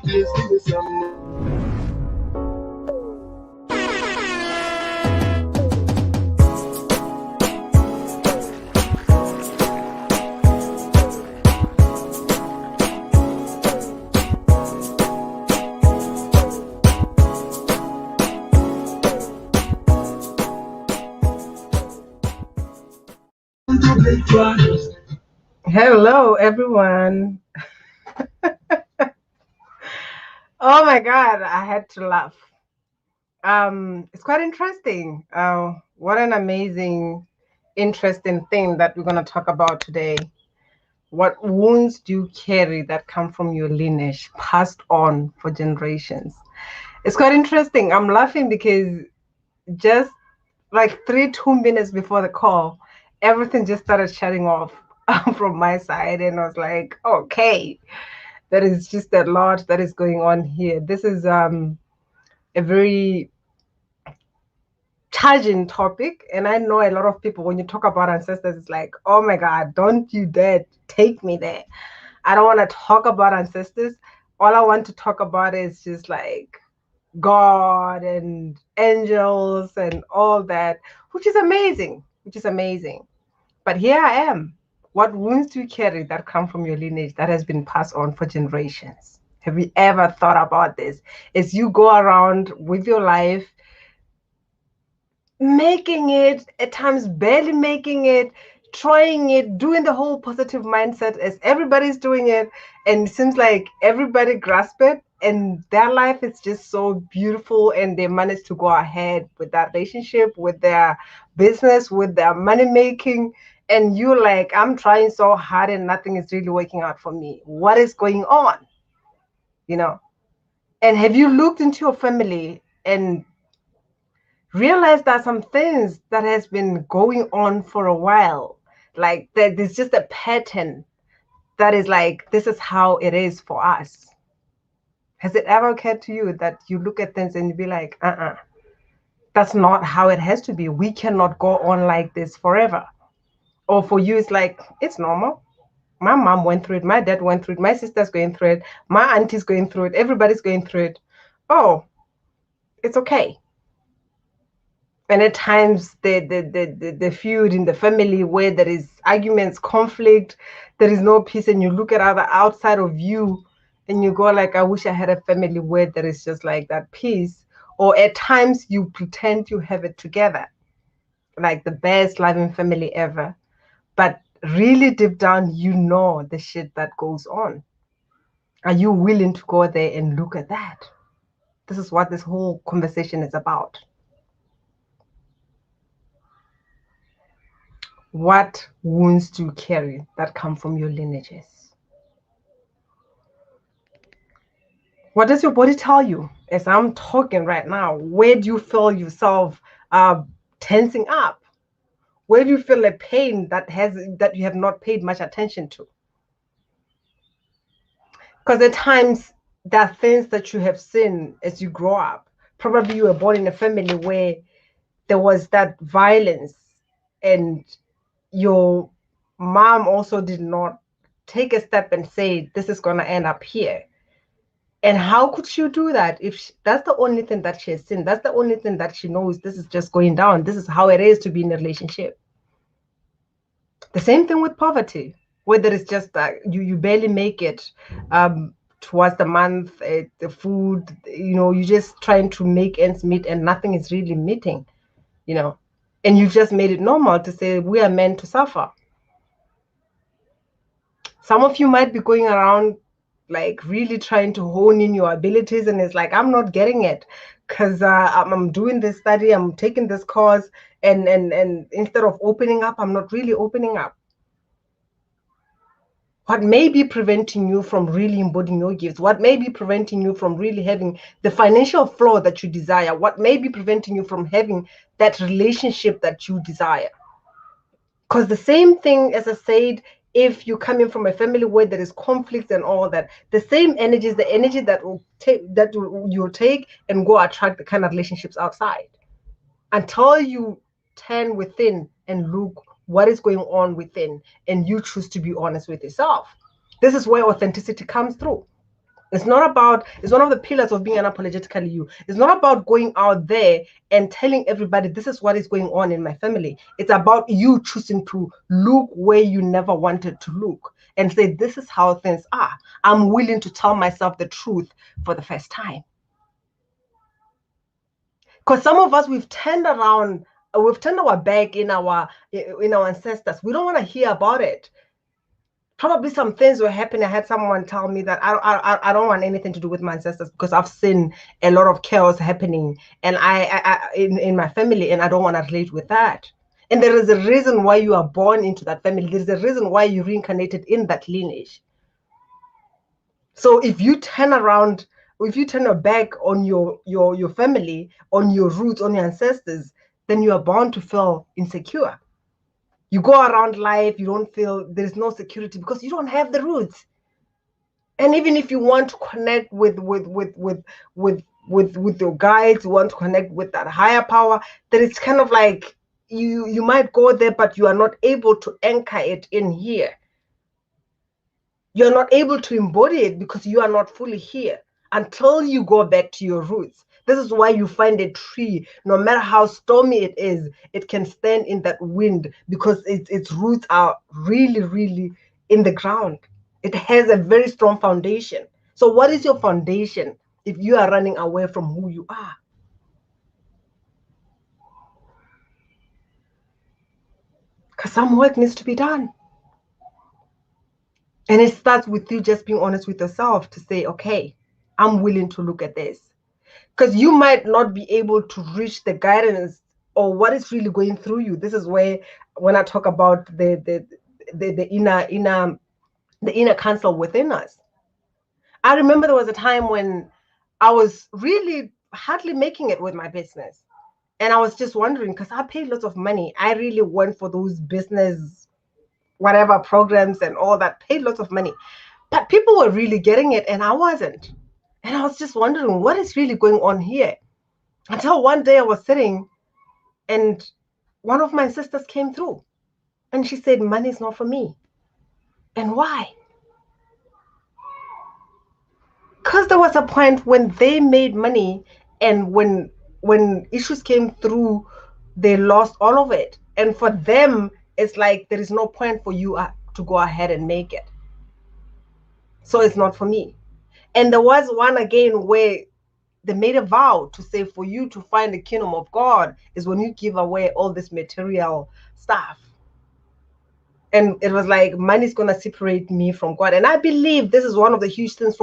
Please give me some. Hello, everyone. Oh my God, I had to laugh. It's quite interesting. What an amazing, interesting thing that we're going to talk about today. What wounds do you carry that come from your lineage, passed on for generations? It's quite interesting. I'm laughing because just like 2 minutes before the call, everything just started shutting off from my side, and I was like, okay. There is just a lot that is going on here. This is a very charging topic, and I know a lot of people, when you talk about ancestors, it's like, oh my God, don't you dare take me there. I don't want to talk about ancestors. All I want to talk about is just like God and angels and all that, which is amazing, But here I am. What wounds do you carry that come from your lineage that has been passed on for generations? Have you ever thought about this? As you go around with your life, making it, at times barely making it, trying it, doing the whole positive mindset as everybody's doing it, and it seems like everybody grasps it, and their life is just so beautiful, and they manage to go ahead with that relationship, with their business, with their money making, and you're like, I'm trying so hard and nothing is really working out for me. What is going on? You know? And have you looked into your family and realize that some things that has been going on for a while, like there's just a pattern that is like, this is how it is for us? Has it ever occurred to you that you look at things and you be like, that's not how it has to be. We cannot go on like this forever. Or for you, it's like, it's normal. My mom went through it. My dad went through it. My sister's going through it. My auntie's going through it. Everybody's going through it. Oh, it's okay. And at times the feud in the family, where there is arguments, conflict, there is no peace, and you look at other outside of you and you go like, I wish I had a family where there is just like that peace. Or at times you pretend you have it together, like the best loving family ever, but really deep down you know the shit that goes on. Are you willing to go there and look at that? This is what this whole conversation is about. What wounds do you carry that come from your lineages? What does your body tell you as I'm talking right now? Where do you feel yourself tensing up? Where do you feel a pain that you have not paid much attention to? Because at times there are things that you have seen as you grow up. Probably you were born in a family where there was that violence, and your mom also did not take a step and say, this is going to end up here. And how could she do that if that's the only thing that she has seen? That's the only thing that she knows. This is just going down. This is how it is to be in a relationship. The same thing with poverty, whether it's just that you barely make it towards the month, the food, you're just trying to make ends meet and nothing is really meeting, and you just made it normal to say we are meant to suffer. Some of you might be going around like really trying to hone in your abilities, and it's like, I'm not getting it because I'm doing this study, I'm taking this course, and instead of opening up, I'm not really opening up. What may be preventing you from really embodying your gifts? What may be preventing you from really having the financial flow that you desire? What may be preventing you from having that relationship that you desire? Because the same thing, as I said, if you're coming from a family where there is conflict and all that, the same energy is the energy that will take, that you'll take and go attract the kind of relationships outside, until you turn within and look what is going on within, and you choose to be honest with yourself. This is where authenticity comes through. It's not about, it's one of the pillars of being unapologetically you. It's not about going out there and telling everybody this is what is going on in my family. It's about you choosing to look where you never wanted to look and say, this is how things are. I'm willing to tell myself the truth for the first time. Because some of us, we've turned around, we've turned our back in our ancestors. We don't want to hear about it. Probably some things were happening. I had someone tell me that I don't want anything to do with my ancestors because I've seen a lot of chaos happening and in my family, and I don't want to relate with that. And there is a reason why you are born into that family. There's a reason why you reincarnated in that lineage. So if you turn around, if you turn your back on your family, on your roots, on your ancestors, then you are bound to feel insecure. You go around life, you don't feel, there's no security because you don't have the roots. And even if you want to connect with your guides, you want to connect with that higher power, then it's kind of like you might go there, but you are not able to anchor it in here. You're not able to embody it because you are not fully here until you go back to your roots. This is why you find a tree, no matter how stormy it is, it can stand in that wind because its roots are really, really in the ground. It has a very strong foundation. So what is your foundation if you are running away from who you are? Because some work needs to be done. And it starts with you just being honest with yourself to say, okay, I'm willing to look at this. Because you might not be able to reach the guidance or what is really going through you. This is where, when I talk about the inner counsel within us. I remember there was a time when I was really hardly making it with my business. And I was just wondering, because I paid lots of money. I really went for those business, whatever programs and all that, paid lots of money. But people were really getting it and I wasn't. And I was just wondering, what is really going on here? Until one day I was sitting and one of my sisters came through and she said, money is not for me. And why? Because there was a point when they made money and when issues came through, they lost all of it. And for them, it's like there is no point for you to go ahead and make it. So it's not for me. And there was one again where they made a vow to say, for you to find the kingdom of God is when you give away all this material stuff. And it was like, money's going to separate me from God. And I believe this is one of the huge things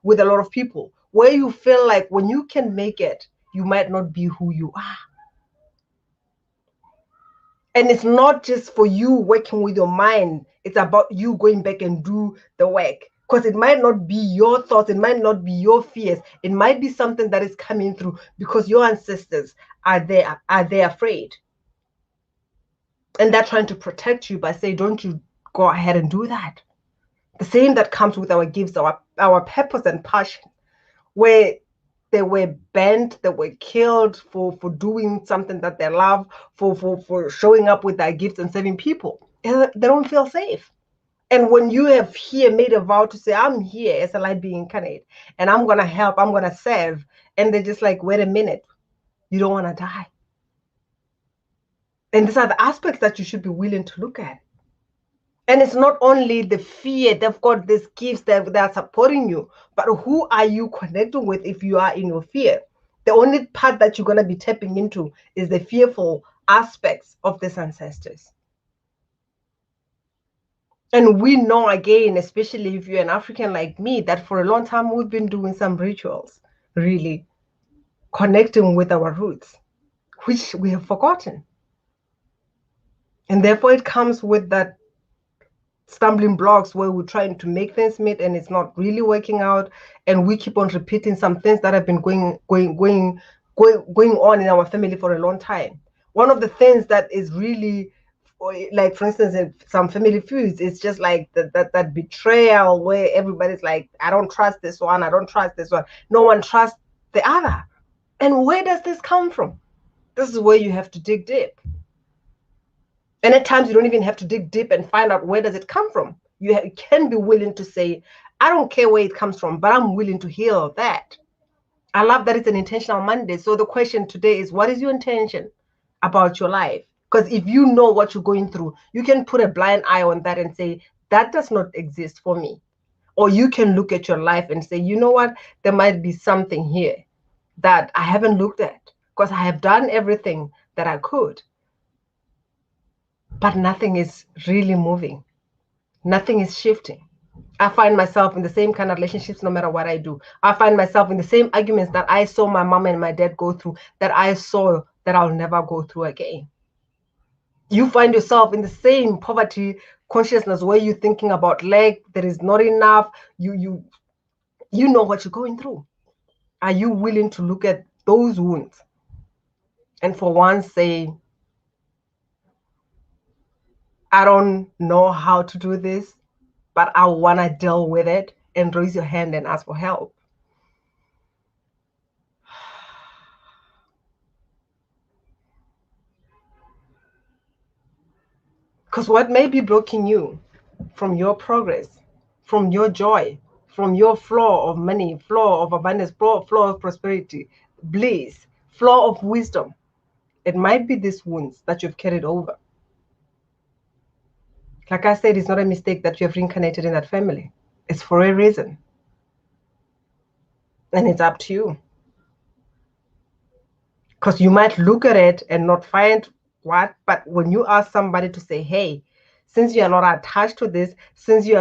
with a lot of people, where you feel like when you can make it, you might not be who you are. And it's not just for you working with your mind. It's about you going back and do the work. Because it might not be your thoughts. It might not be your fears. It might be something that is coming through because your ancestors are they afraid. And they're trying to protect you by saying, don't you go ahead and do that. The same that comes with our gifts, our purpose and passion, where they were banned, they were killed for doing something that they love, for showing up with their gifts and serving people. And they don't feel safe. And when you have here made a vow to say, I'm here as a light being incarnate, and I'm going to help, I'm going to serve, and they're just like, wait a minute, you don't want to die. And these are the aspects that you should be willing to look at. And it's not only the fear, they've got these gifts that are supporting you, but who are you connecting with if you are in your fear? The only part that you're going to be tapping into is the fearful aspects of these ancestors. And we know, again, especially if you're an African like me, that for a long time we've been doing some rituals, really connecting with our roots, which we have forgotten. And therefore it comes with that stumbling blocks where we're trying to make things meet and it's not really working out, and we keep on repeating some things that have been going on in our family for a long time. One of the things that is really, like, for instance, in some family feuds, it's just like that betrayal where everybody's like, I don't trust this one, I don't trust this one, no one trusts the other. And where does this come from? This is where you have to dig deep. And at times you don't even have to dig deep and find out where does it come from. You can be willing to say, I don't care where it comes from, but I'm willing to heal that. I love that it's an intentional Monday. So the question today is, what is your intention about your life? Because if you know what you're going through, you can put a blind eye on that and say, that does not exist for me. Or you can look at your life and say, you know what, there might be something here that I haven't looked at because I have done everything that I could. But nothing is really moving. Nothing is shifting. I find myself in the same kind of relationships no matter what I do. I find myself in the same arguments that I saw my mom and my dad go through, that I saw that I'll never go through again. You find yourself in the same poverty consciousness where you're thinking about lack, there is not enough. You know what you're going through. Are you willing to look at those wounds and for once say, I don't know how to do this, but I want to deal with it, and raise your hand and ask for help? Because what may be blocking you from your progress, from your joy, from your flow of money, flow of abundance, flow of prosperity, bliss, flow of wisdom, it might be these wounds that you've carried over. Like I said, it's not a mistake that you have reincarnated in that family. It's for a reason. And it's up to you. Because you might look at it and not find what, but when you ask somebody to say, hey, since you are not attached to this, since you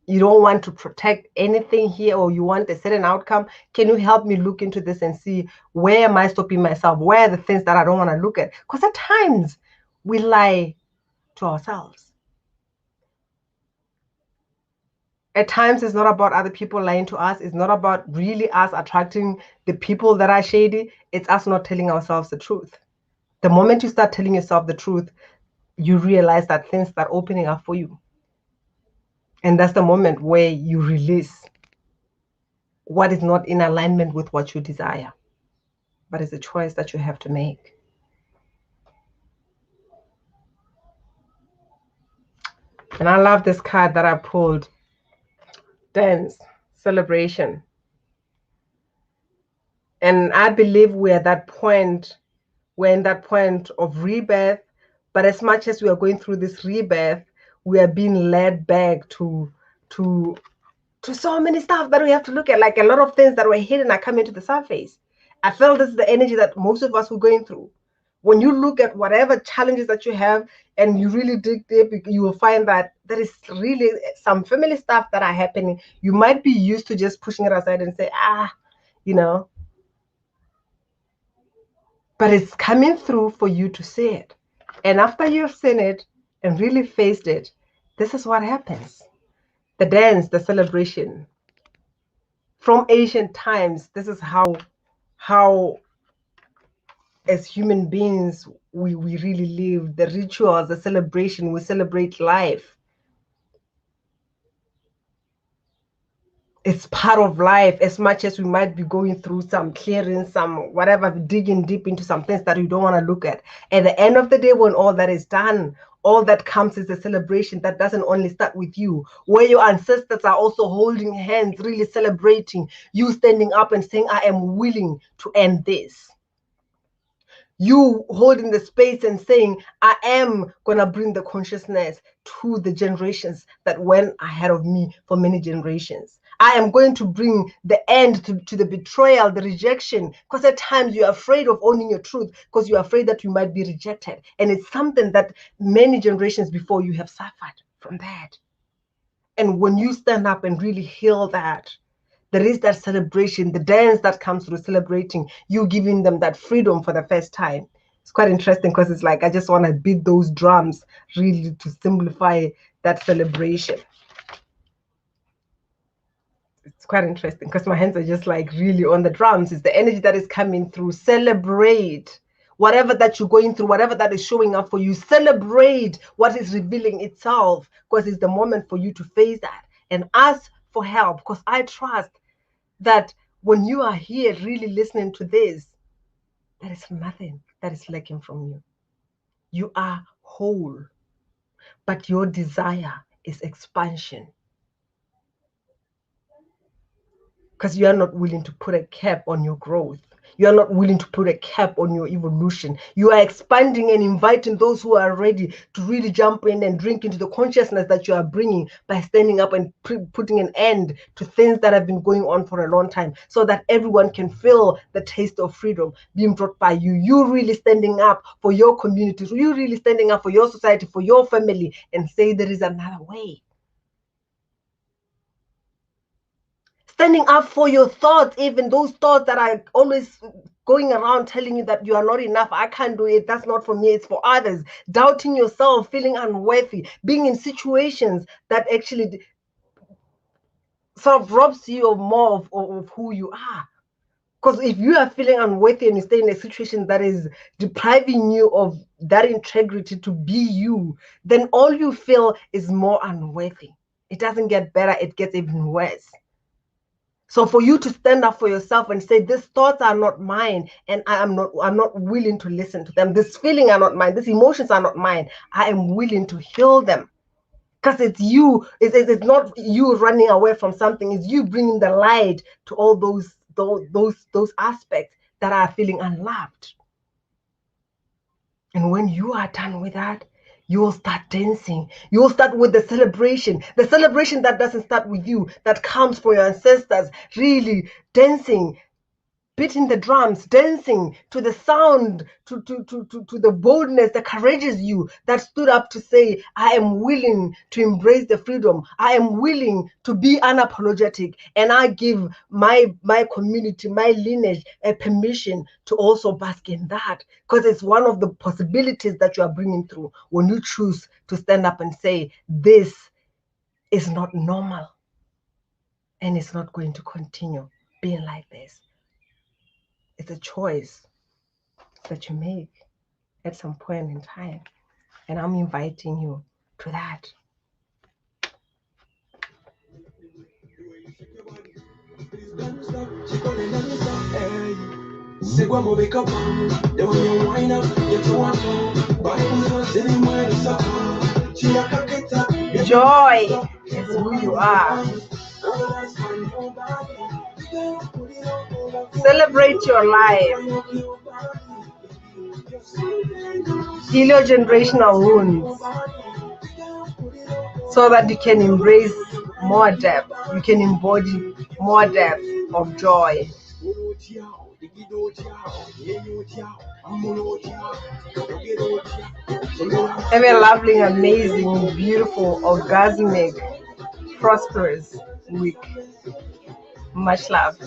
don't want to protect anything here, or you want a certain outcome, can you help me look into this and see where am I stopping myself? Where are the things that I don't want to look at? Because at times we lie to ourselves. At times it's not about other people lying to us. It's not about really us attracting the people that are shady. It's us not telling ourselves the truth. The moment you start telling yourself the truth, you realize that things start opening up for you. And that's the moment where you release what is not in alignment with what you desire. But it's a choice that you have to make. And I love this card that I pulled. Dance, celebration. And I believe we're in that point of rebirth. But as much as we are going through this rebirth, we are being led back to so many stuff that we have to look at. Like a lot of things that were hidden are coming to the surface. I felt this is the energy that most of us were going through. When you look at whatever challenges that you have and you really dig deep, you will find that there is really some family stuff that are happening. You might be used to just pushing it aside and say, but it's coming through for you to see it. And after you've seen it and really faced it, this is what happens. The dance, the celebration. From ancient times, this is how as human beings we really live. The rituals, the celebration, we celebrate life. It's part of life. As much as we might be going through some clearing, some whatever, digging deep into some things that we don't want to look at the end of the day, when all that is done, all that comes is a celebration that doesn't only start with you, where your ancestors are also holding hands, really celebrating, you standing up and saying, I am willing to end this. You holding the space and saying, I am going to bring the consciousness to the generations that went ahead of me for many generations. I am going to bring the end to the betrayal, the rejection, because at times you're afraid of owning your truth because you're afraid that you might be rejected. And it's something that many generations before you have suffered from that. And when you stand up and really heal that, there is that celebration, the dance that comes through celebrating, you giving them that freedom for the first time. It's quite interesting because it's like, I just want to beat those drums really to simplify that celebration. It's quite interesting because my hands are just like really on the drums. It's the energy that is coming through. Celebrate whatever that you're going through, whatever that is showing up for you. Celebrate what is revealing itself, because it's the moment for you to face that and ask for help. Because I trust that when you are here really listening to this, there is nothing that is lacking from you. You are whole, but your desire is expansion. because you are not willing to put a cap on your growth. You are not willing to put a cap on your evolution. You are expanding and inviting those who are ready to really jump in and drink into the consciousness that you are bringing by standing up and putting an end to things that have been going on for a long time, so that everyone can feel the taste of freedom being brought by you. You really standing up for your communities. You really standing up for your society, for your family, and say there is another way. Standing up for your thoughts, even those thoughts that are always going around telling you that you are not enough, I can't do it, that's not for me, it's for others. Doubting yourself, feeling unworthy, being in situations that actually sort of robs you of more of who you are. Because if you are feeling unworthy and you stay in a situation that is depriving you of that integrity to be you, then all you feel is more unworthy. It doesn't get better, it gets even worse. So for you to stand up for yourself and say, these thoughts are not mine, and I'm not willing to listen to them. This feeling are not mine. These emotions are not mine. I am willing to heal them. Because it's you. It's not you running away from something. It's you bringing the light to all those aspects that are feeling unloved. And when you are done with that, you will start dancing. You will start with the celebration that doesn't start with you, that comes from your ancestors, really dancing, beating the drums, dancing to the sound, to the boldness, the courageous you that stood up to say, I am willing to embrace the freedom. I am willing to be unapologetic. And I give my community, my lineage, a permission to also bask in that. Because it's one of the possibilities that you are bringing through when you choose to stand up and say, this is not normal. And it's not going to continue being like this. It's a choice that you make at some point in time. And I'm inviting you to that. Joy is who you are. Celebrate your life. Heal your generational wounds so that you can embrace more depth. You can embody more depth of joy. Have a lovely, amazing, beautiful, orgasmic, prosperous week. Much love.